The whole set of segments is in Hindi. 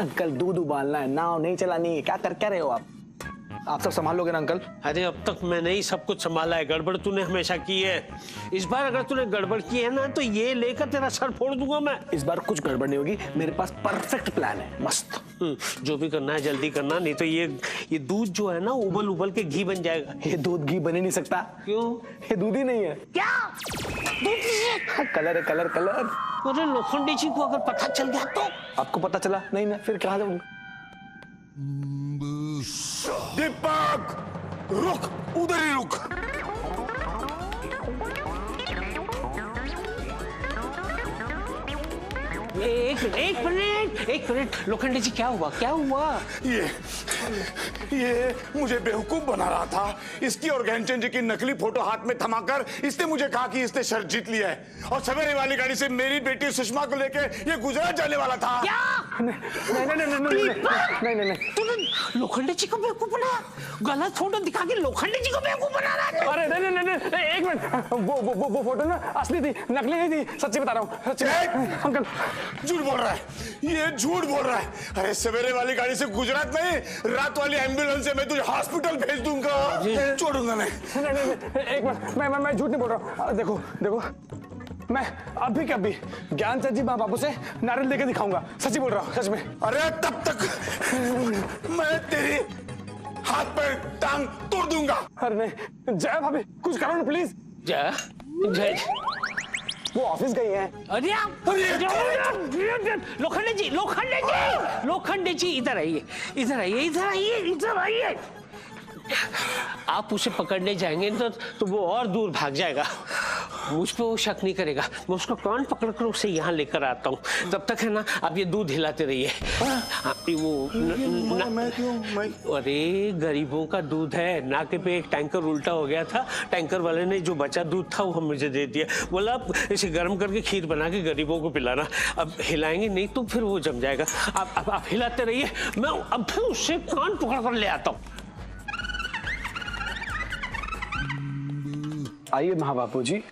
अंकल दूध उबालना है, नाव नहीं चलानी है। क्या रहे हो आप सब संभाल लोगे ना अंकल? अरे अब तक मैंने ही सब कुछ संभाला है, गड़बड़ तूने हमेशा की है। इस बार अगर तूने गड़बड़ की है ना तो ये लेकर तेरा सर फोड़ दूंगा मैं। इस बार कुछ गड़बड़ नहीं होगी, मेरे पास परफेक्ट प्लान है, मस्त। जो भी करना है जल्दी करना, नहीं तो ये दूध जो है ना उबल उबल के घी बन जाएगा। ये दूध घी बन ही नहीं सकता। क्यों? ये दूध ही नहीं है। क्या दूध नहीं है? कलर है, कलर। अरे लोखंडी जी को अगर पता चल गया तो? आपको पता चला नहीं ना, फिर कहाँ जाऊंगा? दीपक रुक, उधर ही रुक। एक मिनट लोखंडी जी, क्या हुआ? ये मुझे बेवकूफ बना रहा था। इसकी और ज्ञानचंद जी की नकली फोटो हाथ में थमाकर इसने मुझे कहा कि इसने शर्त जीत लिया है और सवेरे वाली गाड़ी से मेरी बेटी सुषमा को लेके ये गुजरात जाने वाला था। क्या? नहीं। तूने लोखंडी जी को बेवकूफ बनाया? गलत फोटो दिखा के लोखंडी जी को बेवकूफ बना रहा है? अरे नहीं, एक मिनट, वो फोटो ना असली थी, नकली नहीं थी। सच्ची बता रहा हूँ, सच्ची। अंकल झूठ बोल रहा है, ये झूठ बोल रहा है। अरे सवेरे वाली गाड़ी से गुजरात नहीं, रात वाली एम्बुलेंस से मैं तुझे हॉस्पिटल भेज दूंगा। छोड़ूंगा नहीं। एक मिनट, मैं झूठ नहीं बोल रहा हूँ। देखो मैं अभी के अभी ज्ञानचंद जी माँ बापू से नारियल लेके दिखाऊंगा। सच्ची बोल रहा हूँ, सच में। अरे तब तक मैं तेरी हाथ पर टांग तोड़ दूंगा। अरे नहीं, जय भाभी कुछ करो ना प्लीज। जय वो ऑफिस गई है। अरे लोखंडे जी इधर आइए। आप उसे पकड़ने जाएंगे तो वो और दूर भाग जाएगा। मुझ पर वो शक नहीं करेगा। मैं उसका कान पकड़कर उसे यहाँ लेकर आता हूँ। तब तक है ना आप ये दूध हिलाते रहिए। अरे गरीबों का दूध है। नाके पे एक टैंकर उल्टा हो गया था, टैंकर वाले ने जो बचा दूध था वो मुझे दे दिया। बोला इसे गर्म करके खीर बना के गरीबों को पिलाना। अब हिलाएंगे नहीं तो फिर वो जम जाएगा। आप हिलाते रहिए, मैं अब फिर उससे कान पकड़ कर ले आता हूँ। आइए महाबापू जी।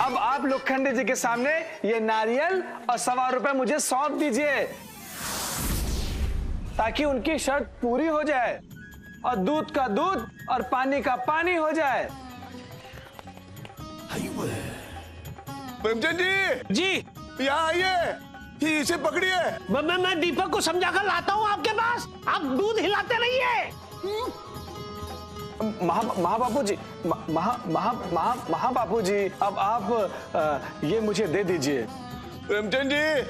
अब आप लोखंडे जी के सामने ये नारियल और ₹1.25 मुझे सौंप दीजिए ताकि उनकी शर्त पूरी हो जाए और दूध का दूध और पानी का पानी हो जाए। प्रेमचंद जी यहाँ आइए, इसे पकड़िए। मैं दीपक को समझाकर लाता हूँ आपके पास। आप दूध हिलाते रहिए। महाबापू जी, महाबापू जी, अब आप ये मुझे दे दीजिए। प्रेमचंद जी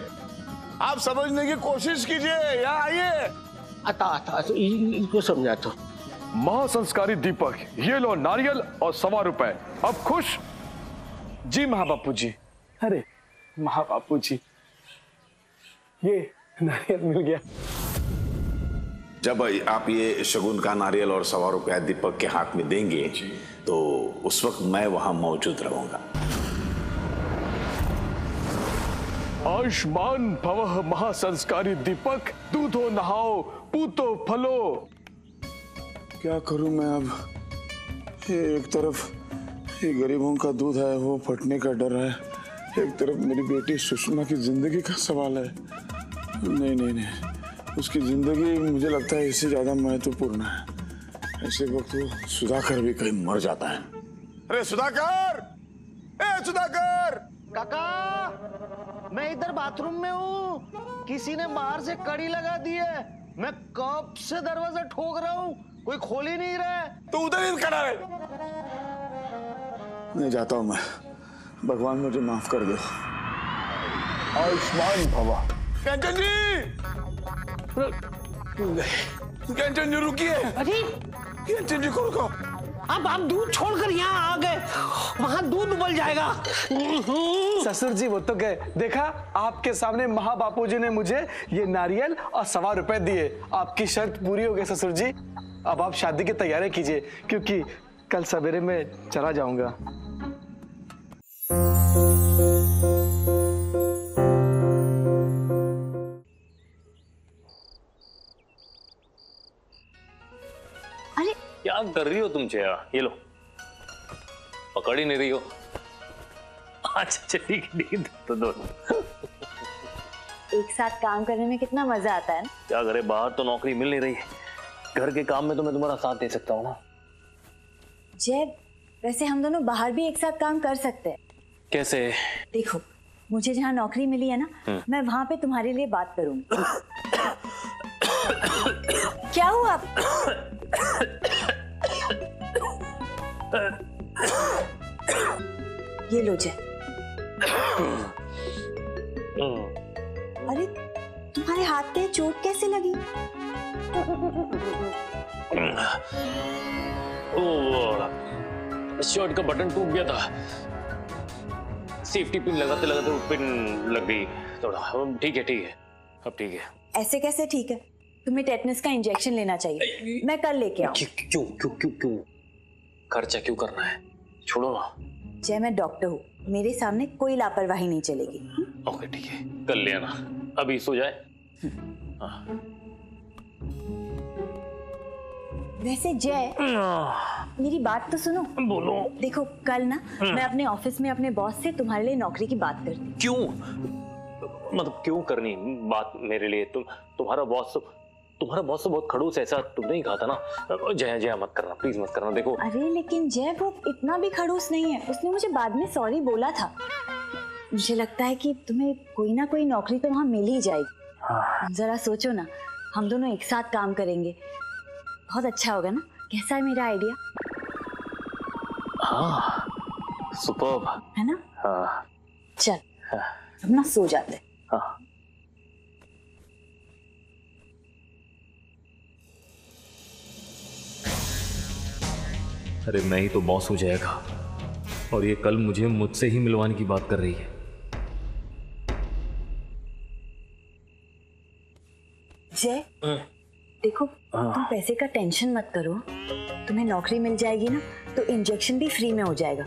आप समझने की कोशिश कीजिए, यहाँ आइए। आता इनको समझाता हूँ। महासंस्कारी दीपक, ये लो नारियल और ₹1.25। अब खुश? जी महाबापू जी। अरे महाबापू जी, ये नारियल मिल गया। जब आप ये शगुन का नारियल और ₹1.25 दीपक के हाथ में देंगे तो उस वक्त मैं वहां मौजूद रहूंगा। आयुष्मान भवः महासंस्कारी दीपक, दूधो नहाओ पूतो फलो। क्या करूं मैं अब? ये एक तरफ ये गरीबों का दूध है, वो फटने का डर है, एक तरफ मेरी बेटी सुषमा की जिंदगी का सवाल है। नहीं, उसकी जिंदगी मुझे लगता है इससे ज्यादा महत्वपूर्ण है। ऐसे वक्त वो सुधाकर भी कहीं मर जाता है। अरे सुधाकर, सुधाकर! काका, मैं इधर बाथरूम में हूँ। किसी ने बाहर से कड़ी लगा दी है। मैं कब से दरवाजा ठोक रहा हूँ, कोई खोल ही नहीं रहा है। तो उधर ही खड़ा है। नहीं जाता हूँ मैं, भगवान मुझे माफ कर दो। आयुष्मान भवः। कंचन जी रुकिए। अरे कंचन जी को रुको। अब आप दूध छोड़कर यहाँ आ गए, वहां दूध उबल जाएगा। ससुर जी वो तो गए, देखा आपके सामने महाबापू जी ने मुझे ये नारियल और ₹1.25 दिए। आपकी शर्त पूरी हो गई ससुर जी। अब आप शादी की तैयारी कीजिए क्योंकि कल सवेरे में चला जाऊंगा। क्या कर रही हो तुम जया? ये लो, पकड़ ही नहीं रही हो। अच्छा ठीक है तो दोनों एक साथ काम करने में कितना मजा आता है ना। क्या करे, बाहर तो नौकरी मिल नहीं रही, घर के काम में तो मैं तुम्हारा साथ दे सकता हूँ ना। जय, वैसे हम दोनों बाहर भी एक साथ काम कर सकते हैं। कैसे? देखो, मुझे जहाँ नौकरी मिली है ना, मैं वहां पे तुम्हारे लिए बात करूंगी। क्या हुआ? ये लो जय। अरे तुम्हारे हाथ पे चोट कैसे लगी? शर्ट का बटन टूट गया था, सेफ्टी पिन लगाते लगाते वो पिन लग गई थोड़ा। ठीक है अब ठीक है। ऐसे कैसे ठीक है? तुम्हें टेटनस का इंजेक्शन लेना चाहिए, मैं कल लेके आऊँ। क्यों खर्चा क्यों करना है, छोड़ो ना। जय, मैं डॉक्टर हूँ, मेरे सामने कोई लापरवाही नहीं चलेगी। ओके ठीक है, कल ले आना, अभी सो जाए। हाँ। वैसे जय, मेरी बात तो सुनो। बोलो। देखो, कल ना मैं अपने ऑफिस में अपने बॉस से तुम्हारे लिए नौकरी की बात करती हूँ। क्यों, मतलब क्यों करनी बात मेरे लिए? तुम्हारा बॉस तो बहुत खड़ूस है, ऐसा तुमने ही कहा था ना। जया मत करना, प्लीज मत करना। देखो अरे लेकिन जय, वो इतना भी खड़ूस नहीं है, उसने मुझे बाद में सॉरी बोला था। मुझे लगता है कि तुम्हें कोई ना कोई नौकरी तो वहाँ मिल ही जाएगी। जरा सोचो ना, हम दोनों एक साथ काम करेंगे, बहुत अच्छा होगा ना। कैसा है मेरा आइडिया? हाँ, सुपर्ब है ना? हाँ। चल अब ना सो जाते हैं। हाँ। अरे मैं ही तो बॉस हो जाएगा और ये कल मुझसे ही मिलवाने की बात कर रही है। जय, देखो, तुम पैसे का टेंशन मत करो। तुम्हें नौकरी मिल जाएगी ना, तो इंजेक्शन भी फ्री में हो जाएगा।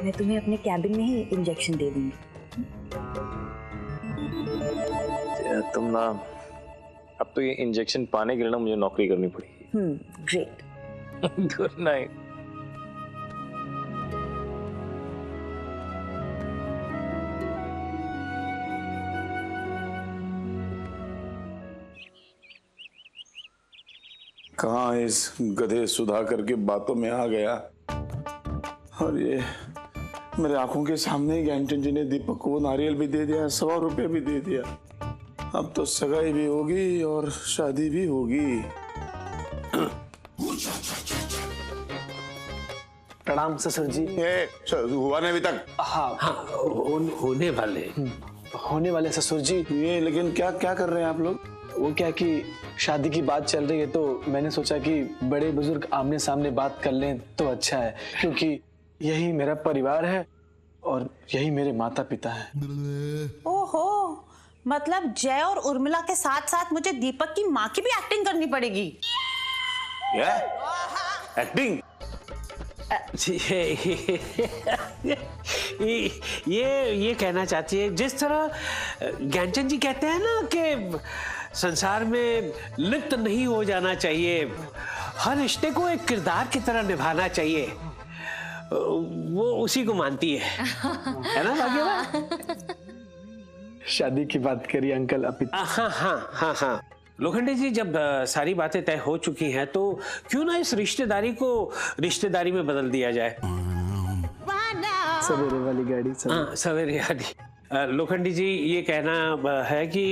मैं तुम्हें अपने कैबिन में ही इंजेक्शन दे दूंगी। तुम ना, अब तो ये इंजेक्शन पाने के लिए ना मुझे नौकरी करनी पड़ेगी। ग्रेट। Good night. कहाँ इस गधे सुधाकर की बातों में आ गया, और ये मेरे आंखों के सामने ही ज्ञानचंद जी ने दीपक को नारियल भी दे दिया, 100 रुपये भी दे दिया। अब तो सगाई भी होगी और शादी भी होगी। प्रणाम ससुर जी। हुआ नहीं अभी तक? हाँ होने वाले ससुर जी। ये लेकिन क्या क्या कर रहे हैं आप लोग? वो क्या कि शादी की बात चल रही है, तो मैंने सोचा कि बड़े बुजुर्ग आमने सामने बात कर लें तो अच्छा है, क्योंकि यही मेरा परिवार है और यही मेरे माता पिता हैं। ओहो, मतलब जय और उर्मिला के साथ साथ मुझे दीपक की माँ की भी एक्टिंग करनी पड़ेगी। एक्टिंग? ये कहना चाहती है, जिस तरह ज्ञानचंद जी कहते हैं ना कि संसार में लिप्त नहीं हो जाना चाहिए, हर रिश्ते को एक किरदार की तरह निभाना चाहिए, वो उसी को मानती है ना भाग्यवान? शादी की बात करी अंकल अभी। हाँ। लोखंडे जी, जब सारी बातें तय हो चुकी हैं तो क्यों ना इस रिश्तेदारी को रिश्तेदारी में बदल दिया जाए। सवेरे वाली गाड़ी। हाँ, सवेरे गाड़ी। लोखंडी जी, ये कहना है कि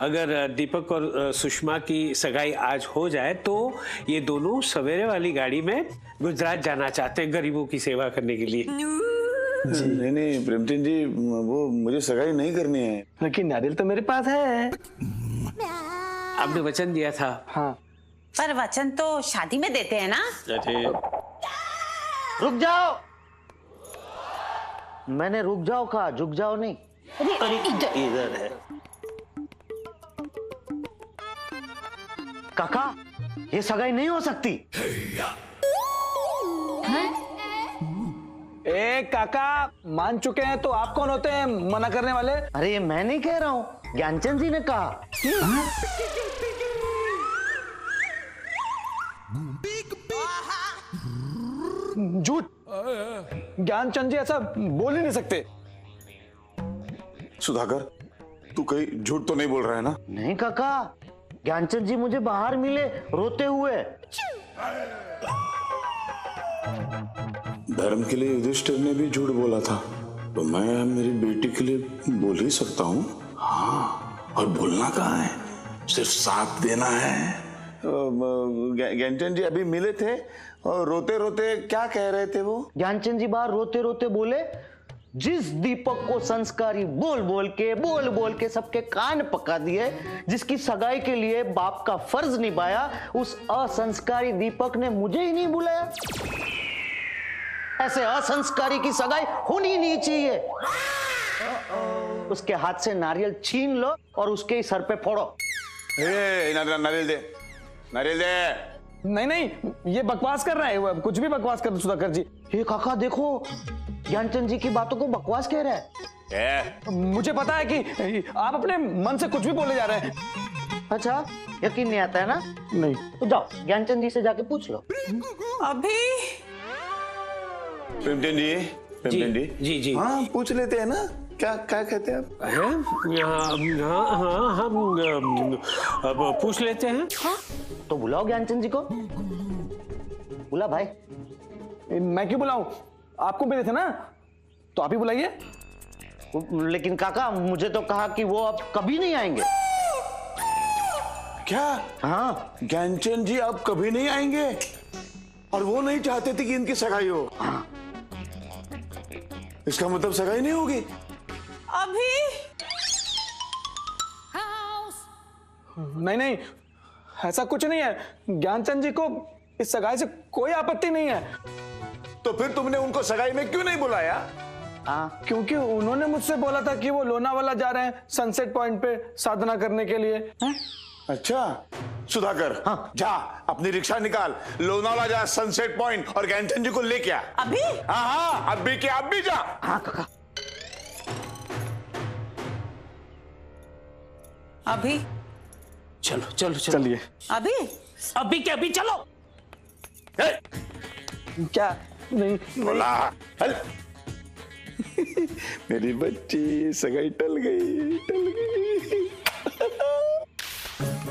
अगर दीपक और सुषमा की सगाई आज हो जाए तो ये दोनों सवेरे वाली गाड़ी में गुजरात जाना चाहते हैं गरीबों की सेवा करने के लिए। नहीं प्रेमचंद जी, वो मुझे सगाई नहीं करनी है। लेकिन नारियल तो मेरे पास है। आपने वचन दिया था। हाँ, पर वचन तो शादी में देते हैं ना। रुक जाओ, मैंने रुक जाओ कहा, झुक जाओ नहीं। अरे इधर है। काका, ये सगाई नहीं हो सकती। ए काका, मान चुके हैं तो आप कौन होते हैं मना करने वाले? अरे ये मैं नहीं कह रहा हूँ, ज्ञानचंद जी ने कहा। ज्ञानचंद जी ऐसा बोल ही नहीं सकते। सुधाकर, तू कहीं झूठ तो नहीं बोल रहा है ना? नहीं काका, ज्ञानचंद जी मुझे बाहर मिले रोते हुए। धर्म के लिए युधिष्ठिर ने भी झूठ बोला था, तो मैं मेरी बेटी के लिए बोल ही सकता हूँ। हाँ, और बोलना कहाँ है, सिर्फ साथ देना है। ज्ञानचंद जी अभी मिले थे और रोते रोते क्या कह रहे थे वो? ज्ञानचंद जी बाहर रोते रोते बोले, जिस दीपक को संस्कारी बोल बोल के सबके कान पका दिए, जिसकी सगाई के लिए बाप का फर्ज निभाया, उस असंस्कारी दीपक ने मुझे ही नहीं बुलाया। ऐसे असंस्कारी की सगाई होनी नहीं चाहिए। उसके हाथ से नारियल छीन लो और उसके ही सर पे फोड़ो। नारियल दे, नारियल दे। नहीं नहीं, ये बकवास कर रहा है, वो कुछ भी बकवास कर सुधाकर जी। ये काका देखो, ज्ञानचंद जी की बातों को बकवास कह रहा है। मुझे पता है कि आप अपने मन से कुछ भी बोले जा रहे हैं। अच्छा, यकीन नहीं आता है ना? नहीं। तो जाओ ज्ञानचंद जी से जाके पूछ लो। अभी प्रेमचंद जी, जी। हाँ, पूछ लेते हैं ना, क्या क्या कहते हैं आप? हाँ, हम अब पूछ लेते हैं। तो बुलाओ ज्ञानचंद जी को। बुला भाई। मैं क्यों बुलाऊं? आपको मिले थे ना, तो आप ही बुलाइए। लेकिन काका, मुझे तो कहा कि वो अब कभी नहीं आएंगे। क्या? हाँ, ज्ञानचंद जी अब कभी नहीं आएंगे, और वो नहीं चाहते थे कि इनकी सगाई हो। हाँ। इसका मतलब सगाई नहीं होगी? अभी नहीं, ऐसा कुछ नहीं है। ज्ञानचंद जी को इस सगाई से कोई आपत्ति नहीं है। तो फिर तुमने उनको सगाई में क्यों नहीं बुलाया? क्योंकि उन्होंने मुझसे बोला था कि वो लोनावाला जा रहे हैं सनसेट पॉइंट पे साधना करने के लिए। अच्छा सुधाकर, हाँ। जा अपनी रिक्शा निकाल, लोनावाला जा सनसेट पॉइंट और ज्ञानचंद जी को लेके आ। अभी? हाँ, अब भी क्या, अब भी जा। हाँ काका। अभी चलो। चलिए। अभी क्या अभी चलो। क्या? नहीं बोला हल। मेरी बच्ची, सगाई टल गई।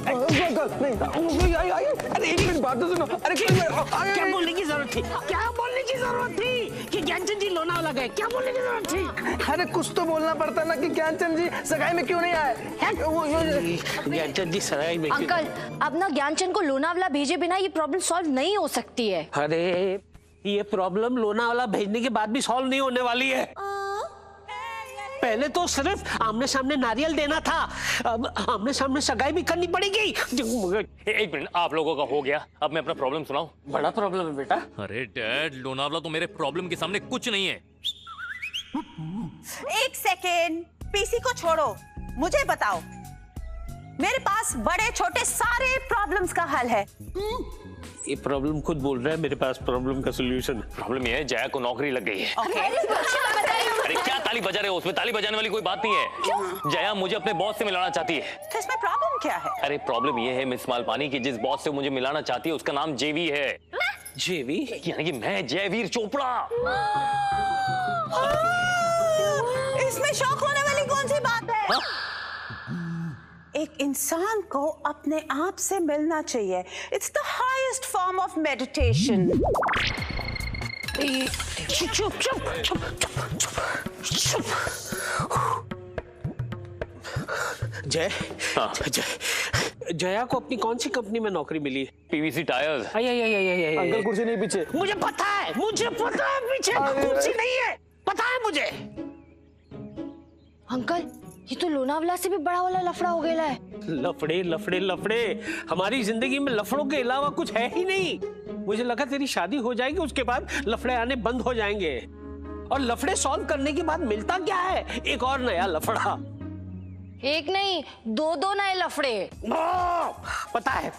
नहीं, अरे एक मिनट बात तो सुनो। अरे क्या बोलने की जरूरत थी कि ज्ञानचंद जी लोनावाला गए? क्या बोलने की जरूरत थी? अरे कुछ तो बोलना पड़ता ना कि ज्ञानचंद जी सगाई में क्यों नहीं आए। ज्ञानचंद जी सगाई में अंकल, अब ना ज्ञानचंद को लोनावाला भेजे बिना ये प्रॉब्लम सॉल्व नहीं हो सकती है। अरे ये प्रॉब्लम लोनावाला भेजने के बाद भी सॉल्व नहीं होने वाली है। पहले तो सिर्फ आमने सामने नारियल देना था, अब आमने सामने सगाई भी करनी पड़ेगी। एक मिनट, आप लोगों का हो गया, अब मैं अपना प्रॉब्लम सुनाऊं? बड़ा प्रॉब्लम है बेटा। अरे डैड, लोनावाला तो मेरे प्रॉब्लम के सामने कुछ नहीं है। एक सेकेंड, पीसी को छोड़ो, मुझे बताओ। मेरे पास बड़े छोटे सारे प्रॉब्लम्स का हल है। ये प्रॉब्लम खुद बोल रहा है, मेरे पास प्रॉब्लम का सॉल्यूशन। प्रॉब्लम ये है, जया को नौकरी लग गई है। Okay. अरे क्या ताली बजा रहे हो? उसमें ताली बजाने वाली कोई बात नहीं है। जया मुझे अपने बॉस से मिलाना चाहती है। तो इसमें प्रॉब्लम क्या है? अरे प्रॉब्लम ये है मिस मालपानी की जिस बॉस से मुझे मिलाना चाहती है उसका नाम जेवी है। जेवी? यानी कि मैं जयवीर चोपड़ा। इसमें शौक होने वाली कौन सी बात है? हा? एक इंसान को अपने आप से मिलना चाहिए। It's the highest form of meditation. Jaya को अपनी कौन सी कंपनी में नौकरी मिली है? PVC tyres. अंकल कुर्सी नहीं पीछे। मुझे पता है पीछे कुर्सी नहीं है, पता है मुझे। अंकल, ये तो लोनावाला से भी बड़ा वाला लफड़ा हो गया है। लफड़े हमारी जिंदगी में लफड़ों के अलावा कुछ है ही नहीं। मुझे लगा तेरी शादी हो जाएगी, उसके बाद लफड़े आने बंद हो जाएंगे, और लफड़े सॉल्व करने के बाद मिलता क्या है? एक और नया लफड़ा। एक नहीं, दो नए लफड़े। पता है।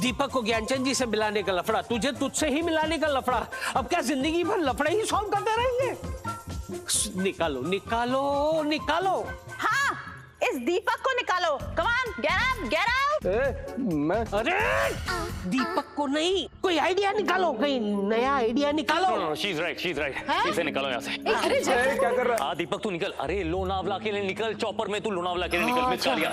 दीपक को ज्ञानचंद जी से मिलाने का लफड़ा, तुझसे ही मिलाने का लफड़ा। अब क्या जिंदगी भर लफड़े ही सॉल्व करते रहेंगे? निकालो। हाँ, इस दीपक को निकालो। Come on, get out. मैं अरे दीपक को नहीं, कोई आइडिया निकालो, कहीं नया आइडिया निकालो। शी इज राइट इसे निकालो यहाँ से। अरे क्या कर रहा है? हाँ दीपक तू निकल, अरे लोनावला के लिए निकल, चॉपर में तू लोनावला के लिए निकल। मिस कालिया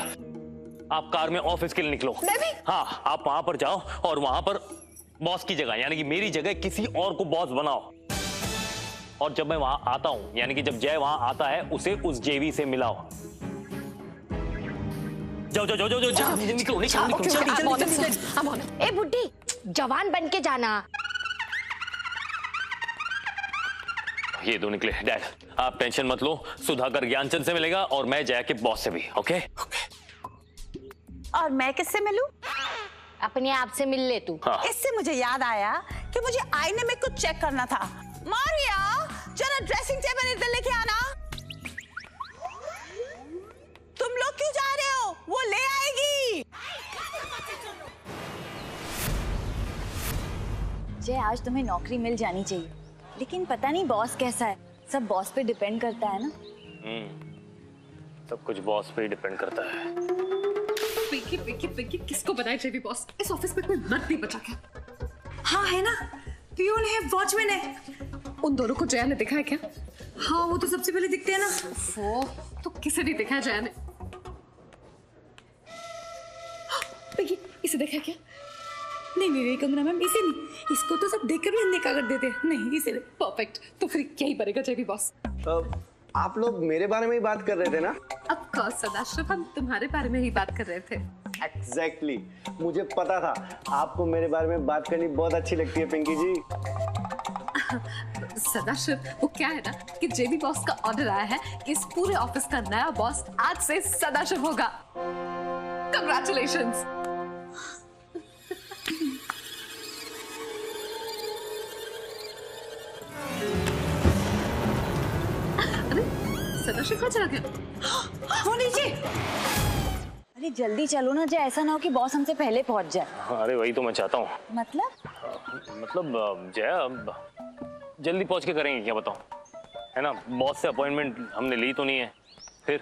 आप कार में ऑफिस के लिए निकलो। मैं भी? हाँ आप वहां पर जाओ और वहां पर बॉस की जगह यानी कि मेरी जगह किसी और को बॉस बनाओ। और जब मैं वहां आता हूं यानी कि जब जय वहां आता है उसे उस जेवी से मिलाओ। जाओ जाओ जाओ जाओ निकलो ए बुड्ढी, जवान बन के जाना। ये दो निकले। डैड आप टेंशन मत लो, सुधाकर ज्ञानचंद से मिलेगा और मैं जया के बॉस से भी। ओके और मैं किससे मिलूं? अपने आप से मिल ले तू। हाँ। इससे मुझे याद आया कि मुझे आईने में कुछ चेक करना था। मारिया जरा ड्रेसिंग टेबल इधर लेके आना। तुम लोग क्यों जा रहे हो? वो ले आएगी। जय आज तुम्हें नौकरी मिल जानी चाहिए, लेकिन पता नहीं बॉस कैसा है। सब बॉस पे डिपेंड करता है ना। सब कुछ बॉस पे ही डिपेंड करता है। पिंकी किसको बनाए जेबी बॉस? इस ऑफिस में कोई मर्द नहीं बचा क्या? हाँ है ना, पियून है, वॉचमैन है। उन दोनों को जया ने देखा है क्या? हाँ वो तो सबसे पहले दिखते हैं ना। वो तो किसे नहीं देखा है जया ने? पिंकी इसे देखा क्या? नहीं कंगना मैम इसे नहीं, इसको तो सब देखकर भी अनदेखा कर देते हैं। नहीं इसे परफेक्ट, तो फिर क्या ही बनेगा जेबी बॉस। आप लोग मेरे बारे में ही बात कर रहे थे ना? ऑफ कोर्स सदाशिव, हम तुम्हारे बारे में ही बात कर रहे थे। एग्जैक्टली मुझे पता था आपको मेरे बारे में बात करनी बहुत अच्छी लगती है पिंकी जी। सदाशिव वो क्या है ना कि जेबी बॉस का ऑर्डर आया है कि इस पूरे ऑफिस का नया बॉस आज से सदाशिव होगा। कंग्रेचुलेशंस। सदाशिव कहाँ चला गया? वो नीचे। अरे जल्दी चलो ना जय, ऐसा ना हो कि बॉस हमसे पहले पहुंच जाए। अरे वही तो मैं चाहता हूँ। मतलब जया जल्दी पहुंच के करेंगे क्या बताओ, है ना? बॉस से अपॉइंटमेंट हमने ली तो नहीं है। फिर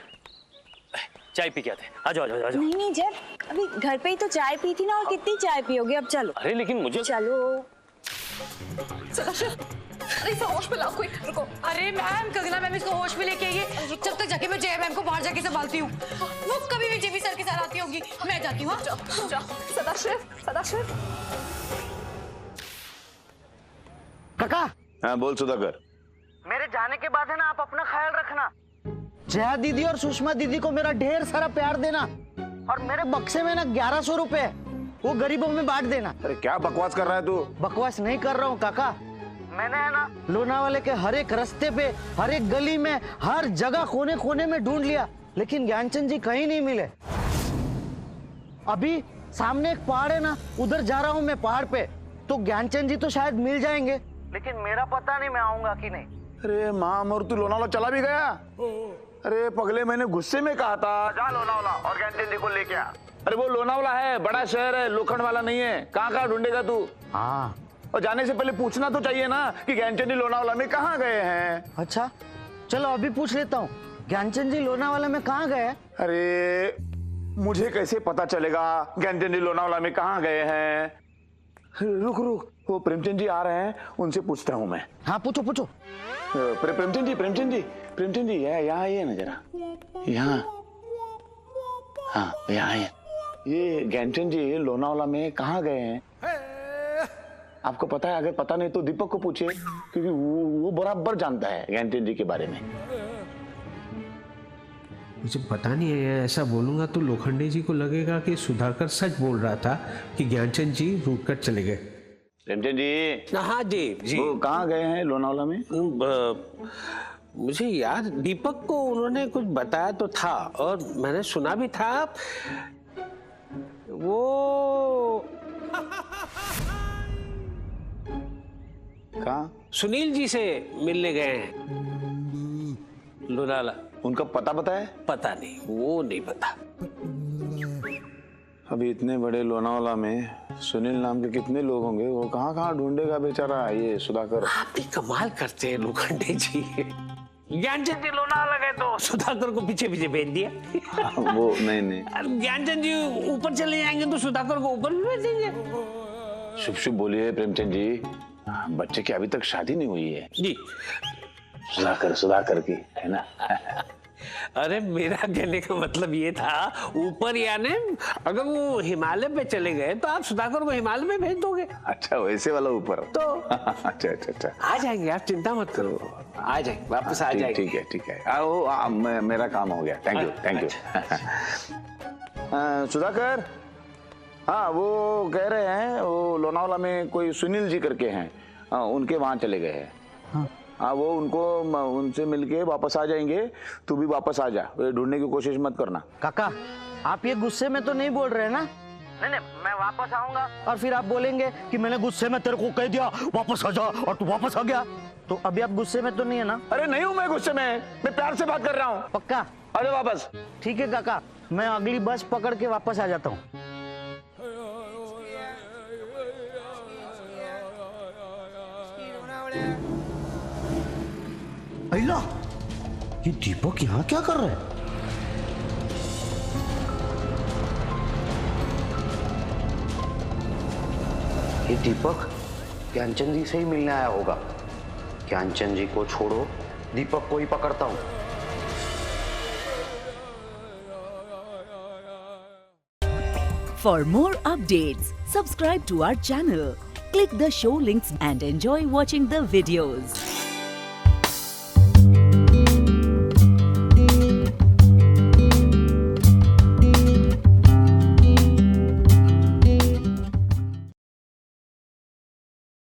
चाय पी के आते। आ जाओ। नहीं जय, अभी घर पे ही तो चाय पी थी ना, और कितनी चाय पियोगे? अब चलो। अरे लेकिन मुझे चलो। सदाशिव अरे इसे होश में लाओ कोई। रुको। अरे मैम, कंगना मैम इसको होश में लेके आइए, जब तक जाके मैं जय मैम को बाहर जाके संभालती हूँ। वो कभी भी जेबी सर के साथ आती होगी, मैं जाती हूँ। जाओ। सदाशिव काका। हाँ बोल सुधाकर। मेरे जाने के बाद है ना आप अपना ख्याल रखना। जया दीदी और सुषमा दीदी को मेरा ढेर सारा प्यार देना, और मेरे बक्से में ना 1100 रुपए वो गरीबों में बांट देना। अरे क्या बकवास कर रहा है तू? बकवास नहीं कर रहा हूँ काका, मैंने है ना लोनावाले के हर एक रास्ते पे, हर एक गली में, हर जगह कोने कोने में ढूंढ लिया, लेकिन ज्ञानचंद जी कहीं नहीं मिले। अभी सामने एक पहाड़ है ना, उधर जा रहा हूँ मैं पहाड़ पे, तो ज्ञानचंद जी तो शायद मिल जाएंगे, लेकिन मेरा पता नहीं मैं आऊंगा कि नहीं। अरे माम, और तू लोनावाला चला भी गया? अरे पगले, मैंने गुस्से में कहा था जा लोनावाला और ज्ञानचंद जी को लेके आ। अरे वो लोनावाला है, बड़ा शहर है, लोखंड वाला नहीं है। कहाँ ढूंढेगा तू? हाँ, और जाने से पहले पूछना तो चाहिए ना कि ज्ञानचंद जी लोनावाला में कहाँ गए हैं। अच्छा चलो अभी पूछ लेता हूँ, ज्ञानचंद जी लोनावाला में कहाँ गए? अरे मुझे कैसे पता चलेगा ज्ञानचंद जी लोनावाला में कहाँ गए हैं? रुक, वो प्रेमचंद जी आ रहे हैं, उनसे पूछता हूँ मैं। हाँ पूछो। प्रेमचंद जी यहाँ आइए ना जरा, यहाँ। हाँ यहाँ आइए। ये ज्ञानचंद जी लोनावाला में कहाँ गए हैं? आपको पता है? अगर पता नहीं तो दीपक को पूछिए, क्योंकि वो बराबर जानता है ज्ञानचंद जी के बारे में। मुझे पता नहीं है, ऐसा बोलूंगा तो लोखंडे जी को लगेगा कि सुधाकर सच बोल रहा था कि ज्ञानचंद जी रूट कर चले गए। प्रेमचंद जी। हाँ जी। वो कहाँ गए हैं लोनावाला में? मुझे याद, दीपक को उन्होंने कुछ बताया तो था, और मैंने सुना भी था वो कहाँ? सुनील जी से मिलने गए हैं लोनावाला। उनका पता बताया? पता नहीं, वो नहीं पता। अभी इतने बड़े लोनावाला में सुनील नाम के कितने लोग होंगे, वो कहाँ ढूंढेगा बेचारा ये सुधाकर। आप भी कमाल करते हैं लोखंडे जी। ज्ञानचंद जी लोनावाला गए तो सुधाकर को पीछे भेज दिया। वो नहीं। ज्ञानचंद जी ऊपर चले जाएंगे तो सुधाकर को ऊपर भी भेज देंगे। शुभ शुभ बोलिए प्रेमचंद जी। बच्चे की अभी तक शादी नहीं हुई है जी। सुधाकर की, है ना? अरे मेरा कहने का मतलब ये था, ऊपर यानी अगर वो हिमालय पे चले गए तो आप सुधाकर को हिमालय में भेज दोगे। अच्छा, वैसे वाला ऊपर तो अच्छा अच्छा अच्छा, आ जाएंगे, आप चिंता मत करो, आ जाएंगे, वापस आ जाएंगे। ठीक है ठीक है। मेरा काम हो गया। Thank you. सुधाकर, हाँ वो कह रहे हैं वो लोनावाला में कोई सुनील जी करके हैं, उनके वहां चले गए हैं। हाँ वो उनसे मिलके वापस आ जाएंगे। तू भी वापस आ जा, ढूंढने की कोशिश मत करना। काका, आप ये गुस्से में तो नहीं बोल रहे ना? नहीं, मैं वापस आऊंगा और फिर आप बोलेंगे कि मैंने गुस्से में तेरे को कह दिया वापस आ जा और तू वापस आ गया। तो अभी आप गुस्से में तो नहीं है ना? अरे नहीं हूँ मैं गुस्से में, मैं प्यार से बात कर रहा हूँ। पक्का? अरे वापस। ठीक है काका, मैं अगली बस पकड़ के वापस आ जाता हूँ। अल्लाह, ये दीपक यहाँ क्या कर रहा है? ये दीपक ज्ञानचंद जी से ही मिलने आया होगा। ज्ञानचंद जी को छोड़ो, दीपक को ही पकड़ता हूँ। For more updates, subscribe to our channel, click the show links and enjoy watching the videos.